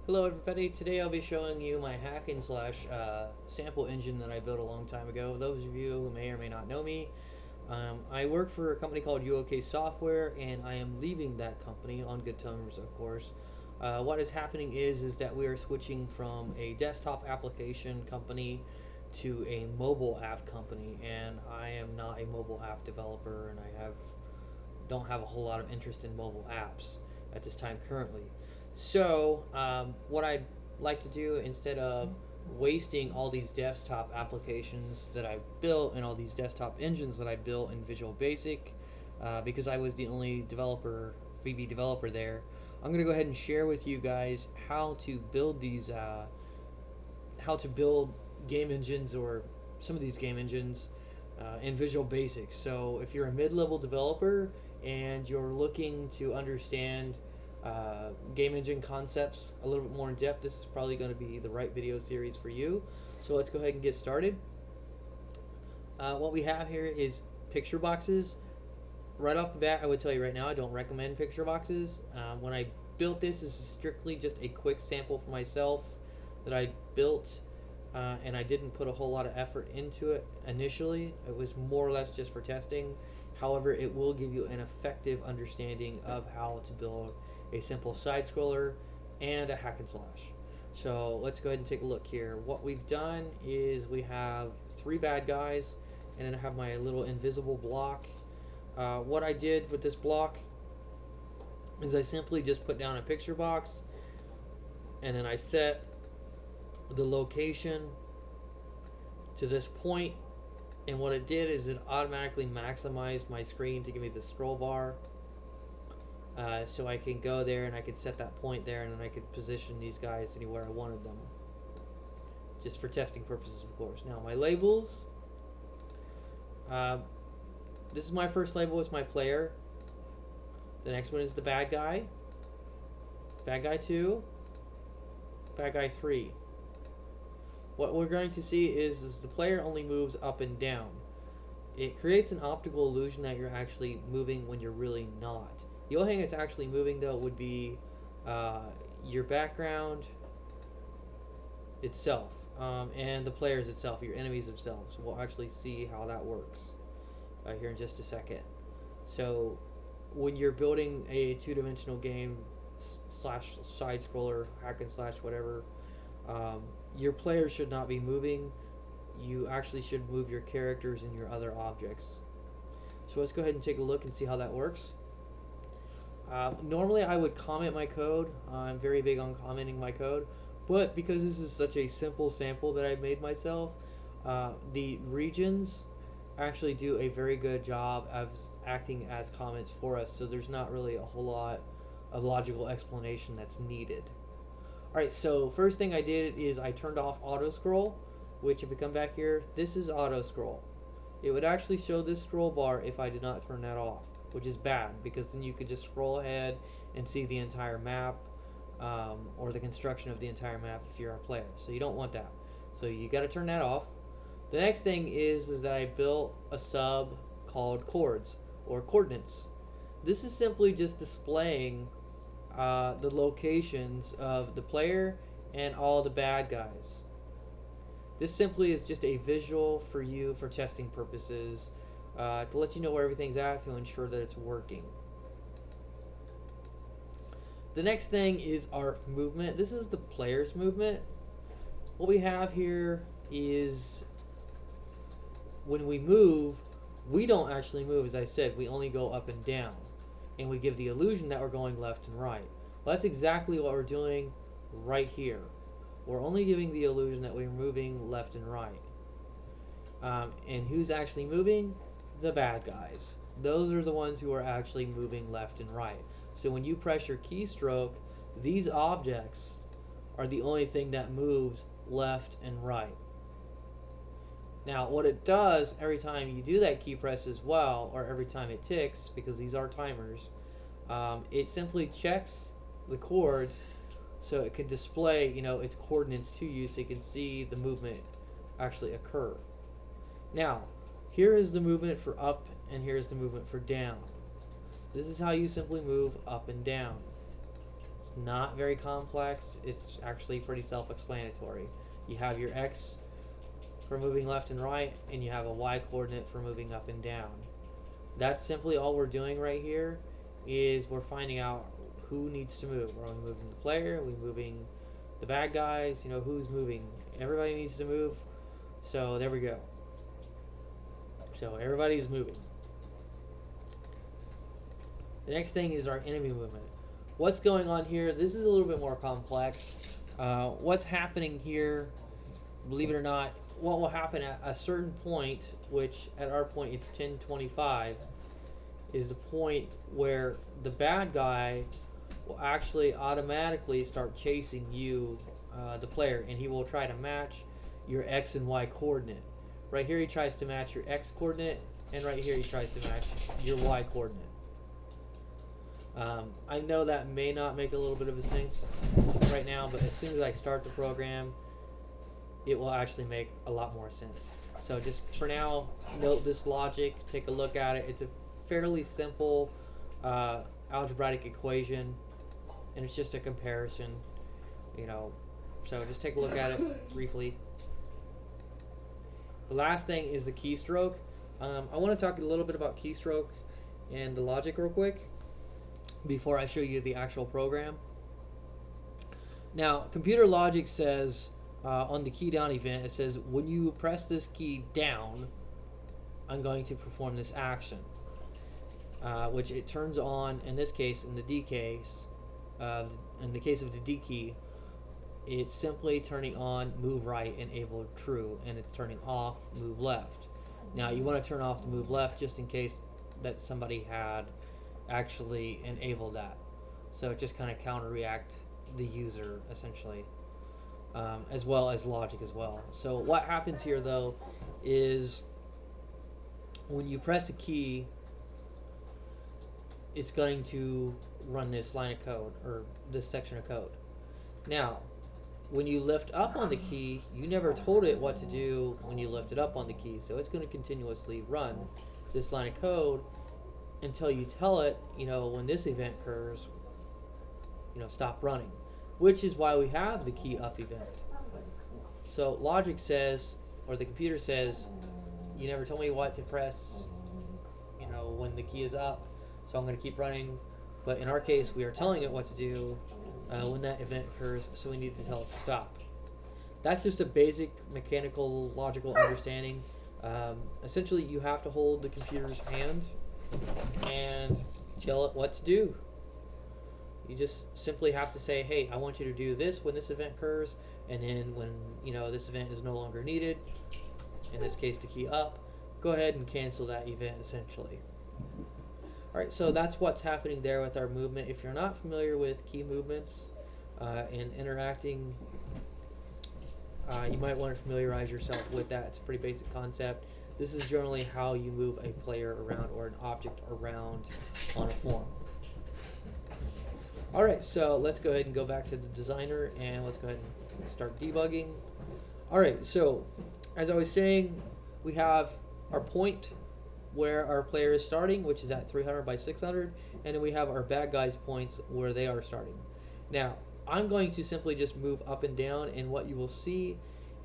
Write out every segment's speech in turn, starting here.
Hello everybody, today I'll be showing you my hack and slash sample engine that I built a long time ago. Those of you who may or may not know me, I work for a company called UOK Software and I am leaving that company on good terms, of course. What is happening is that we are switching from a desktop application company to a mobile app company, and I am not a mobile app developer, and I don't have a whole lot of interest in mobile apps at this time currently. So, what I'd like to do instead of wasting all these desktop applications that I built and all these desktop engines that I built in Visual Basic, because I was the only developer, VB developer there, I'm going to go ahead and share with you guys how to build these, how to build game engines or some of these game engines in Visual Basic. So if you're a mid-level developer and you're looking to understand game engine concepts a little bit more in depth, this is probably going to be the right video series for you. So let's go ahead and get started. What we have here is picture boxes. Right off the bat, I would tell you right now, I don't recommend picture boxes. When I built this is strictly just a quick sample for myself that I built, and I didn't put a whole lot of effort into it initially. It was more or less just for testing. However, it will give you an effective understanding of how to build a simple side scroller and a hack and slash. So let's go ahead and take a look here. What we've done is we have 3 bad guys, and then I have my little invisible block. What I did with this block is I simply just put down a picture box, and then I set the location to this point, and what it did is it automatically maximized my screen to give me the scroll bar, so I can go there and I can set that point there, and then I could position these guys anywhere I wanted them, just for testing purposes, of course. Now my labels, this is my first label, it's my player. The next one is the bad guy 2, bad guy 3. What we're going to see is the player only moves up and down. It creates an optical illusion that you're actually moving when you're really not. The only thing that's actually moving, though, would be your background itself, and the players itself, your enemies themselves. So we'll actually see how that works here in just a second. So when you're building a two-dimensional game slash side scroller, hack and slash, whatever, your player should not be moving. You actually should move your characters and your other objects. So let's go ahead and take a look and see how that works. Normally I would comment my code. I'm very big on commenting my code, but because this is such a simple sample that I made myself, the regions actually do a very good job of acting as comments for us, so there's not really a whole lot of logical explanation that's needed. Alright, so first thing I did is I turned off auto scroll, which if we come back here, this is auto scroll. It would actually show this scroll bar if I did not turn that off, which is bad because then you could just scroll ahead and see the entire map, or the construction of the entire map if you're a player. So you don't want that. So you got to turn that off. The next thing is that I built a sub called chords or coordinates. This is simply just displaying the locations of the player and all the bad guys. This simply is just a visual for you for testing purposes, to let you know where everything's at, to ensure that it's working. The next thing is our movement. This is the player's movement. What we have here is when we move, we don't actually move. As I said, we only go up and down, and we give the illusion that we're going left and right. Well, that's exactly what we're doing right here. We're only giving the illusion that we're moving left and right. And who's actually moving? The bad guys. Those are the ones who are actually moving left and right. So when you press your keystroke, these objects are the only thing that moves left and right. Now what it does every time you do that key press as well, or every time it ticks, because these are timers, it simply checks the chords so it can display, its coordinates to you, so you can see the movement actually occur. Now, here is the movement for up, and here's the movement for down. This is how you simply move up and down. not very complex. It's actually pretty self-explanatory. You have your X for moving left and right, and you have a Y coordinate for moving up and down. That's simply all we're doing right here, is we're finding out who needs to move. Are we moving the player? Are we moving the bad guys? You know, who's moving? Everybody needs to move. So there we go. So everybody's moving. The next thing is our enemy movement. What's going on here? This is a little bit more complex. What's happening here, believe it or not, what will happen at a certain point, which at our point it's 10:25, is the point where the bad guy will actually automatically start chasing you, the player, and he will try to match your X and Y coordinate. Right here he tries to match your X coordinate, and right here he tries to match your Y coordinate. I know that may not make a little bit of a sense right now, but as soon as I start the program, it will actually make a lot more sense. So just for now, note this logic, take a look at it. It's a fairly simple algebraic equation, and it's just a comparison, you know. So just take a look at it briefly. The last thing is the keystroke. I want to talk a little bit about keystroke and the logic real quick before I show you the actual program. Now, computer logic says on the key down event, it says when you press this key down, I'm going to perform this action, which it turns on. In this case, in the D case, in the case of the D key, it's simply turning on move right, enable true, and it's turning off move left. Now you want to turn off the move left just in case that somebody had actually enable that, so it just kind of counter react the user essentially, as well as logic as well. So what happens here though is when you press a key, it's going to run this line of code or this section of code. Now when you lift up on the key, you never told it what to do when you lifted up on the key, so it's going to continuously run this line of code until you tell it, you know, when this event occurs, you know, stop running, which is why we have the key up event. So logic says, or the computer says, you never told me what to press, you know, when the key is up, so I'm going to keep running. But in our case, we are telling it what to do when that event occurs, so we need to tell it to stop. That's just a basic mechanical logical understanding. Essentially, you have to hold the computer's hand and tell it what to do. You just simply have to say, hey, I want you to do this when this event occurs, and then when, you know, this event is no longer needed, in this case the key up, go ahead and cancel that event essentially. Alright, so that's what's happening there with our movement. If you're not familiar with key movements and interacting, you might want to familiarize yourself with that. It's a pretty basic concept. This is generally how you move a player around or an object around on a form. Alright, so let's go ahead and go back to the designer and let's go ahead and start debugging. Alright, so as I was saying, we have our point where our player is starting, which is at 300 by 600, and then we have our bad guys' points where they are starting. Now, I'm going to simply just move up and down, and what you will see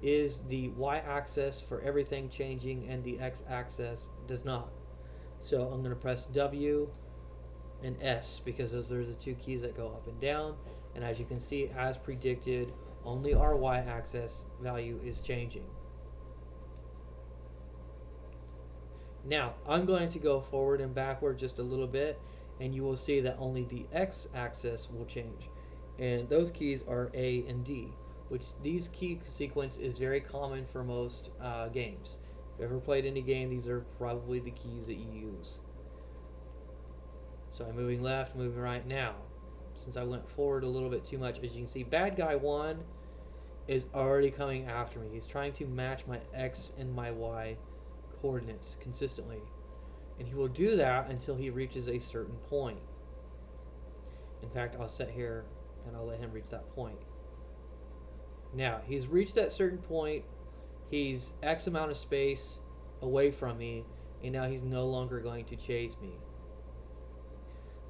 is the y-axis for everything changing and the x-axis does not. So I'm going to press W and S because those are the two keys that go up and down, and as you can see, as predicted, only our y-axis value is changing. Now, I'm going to go forward and backward just a little bit, and you will see that only the x-axis will change. And those keys are A and D, which these key sequence is very common for most games. If you've ever played any game, these are probably the keys that you use. So I'm moving left, moving right now. Since I went forward a little bit too much, as you can see, bad guy 1 is already coming after me. He's trying to match my x and my y coordinates consistently, and he will do that until he reaches a certain point. In fact, I'll sit here and I'll let him reach that point. Now he's reached that certain point, he's X amount of space away from me, and now he's no longer going to chase me.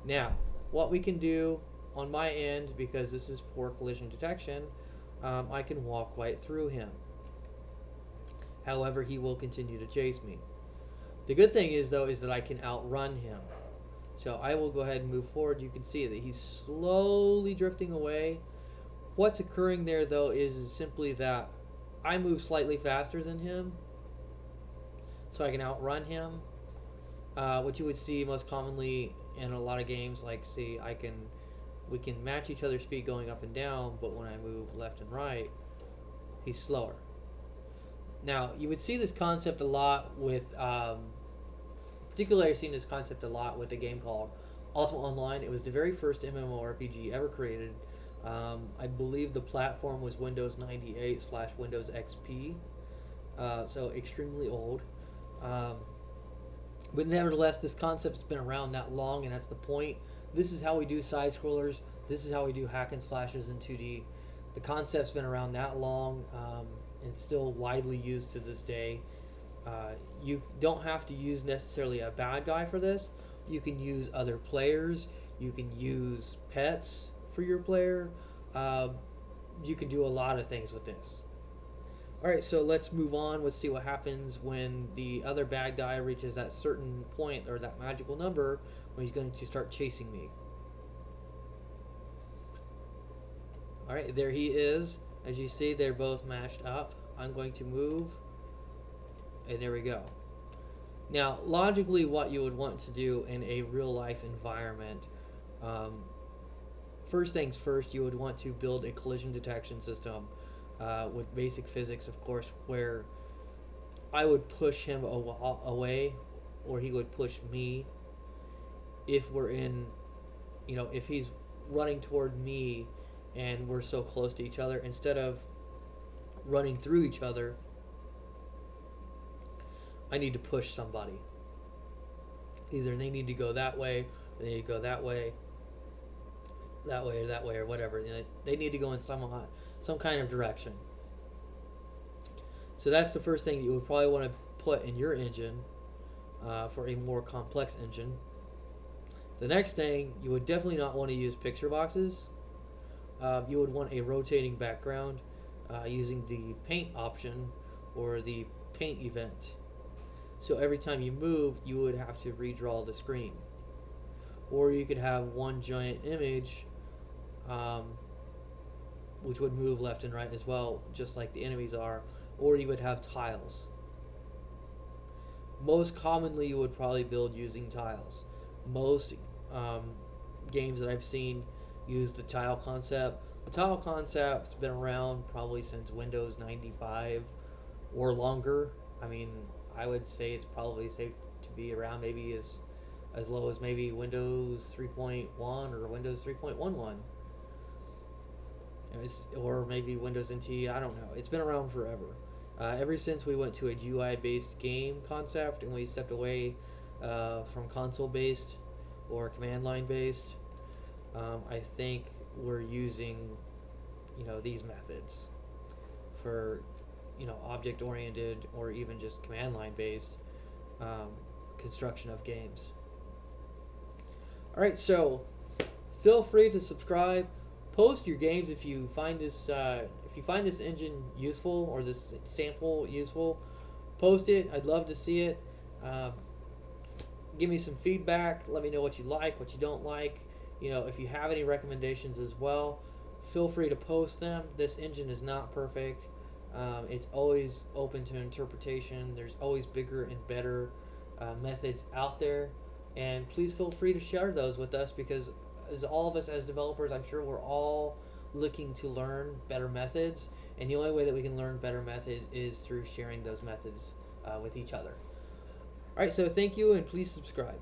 Now what we can do on my end, because this is poor collision detection, I can walk right through him. However, he will continue to chase me. The good thing is, though, is that I can outrun him. So I will go ahead and move forward. You can see that he's slowly drifting away. What's occurring there, though, is simply that I move slightly faster than him, so I can outrun him. What you would see most commonly in a lot of games, like, see, we can match each other's speed going up and down, but when I move left and right, he's slower. Now, you would see this concept a lot with, particularly I've seen this concept a lot with a game called Ultima Online. It was the very first MMORPG ever created. I believe the platform was Windows 98 / Windows XP, so extremely old. But nevertheless, this concept's been around that long, and that's the point. This is how we do side scrollers. This is how we do hack and slashes in 2D. The concept's been around that long, and still widely used to this day. You don't have to use necessarily a bad guy for this. You can use other players. You can use pets for your player. You can do a lot of things with this. Alright, so let's move on. Let's see what happens when the other bad guy reaches that certain point, or that magical number, when he's going to start chasing me. Alright, there he is. As you see, they're both mashed up. I'm going to move, and there we go. Now, logically, what you would want to do in a real-life environment, first things first, you would want to build a collision detection system with basic physics, of course, where I would push him away, or he would push me. If we're in, if he's running toward me and we're so close to each other, instead of running through each other, I need to push somebody. Either they need to go that way, or they need to go that way, or that way, or whatever. They need to go in some kind of direction. So that's the first thing you would probably want to put in your engine for a more complex engine. The next thing, you would definitely not want to use picture boxes. You would want a rotating background using the paint option or the paint event. So every time you move, you would have to redraw the screen. Or you could have one giant image which would move left and right as well, just like the enemies are. Or you would have tiles. Most commonly, you would probably build using tiles. Most games that I've seen use the tile concept. The tile concept's been around probably since Windows 95 or longer. I mean, I would say it's probably safe to be around maybe as low as maybe Windows 3.1 or Windows 3.11. Or maybe Windows NT, I don't know. It's been around forever. Ever since we went to a UI-based game concept and we stepped away from console-based or command-line-based, I think we're using, these methods for, object-oriented or even just command-line-based construction of games. All right, so feel free to subscribe. Post your games if you find this engine useful or this sample useful. Post it. I'd love to see it. Give me some feedback. Let me know what you like, what you don't like. If you have any recommendations as well, feel free to post them. This engine is not perfect. It's always open to interpretation. There's always bigger and better methods out there, and please feel free to share those with us, because as all of us as developers, I'm sure we're all looking to learn better methods, and the only way that we can learn better methods is through sharing those methods with each other. Alright, so thank you, and please subscribe.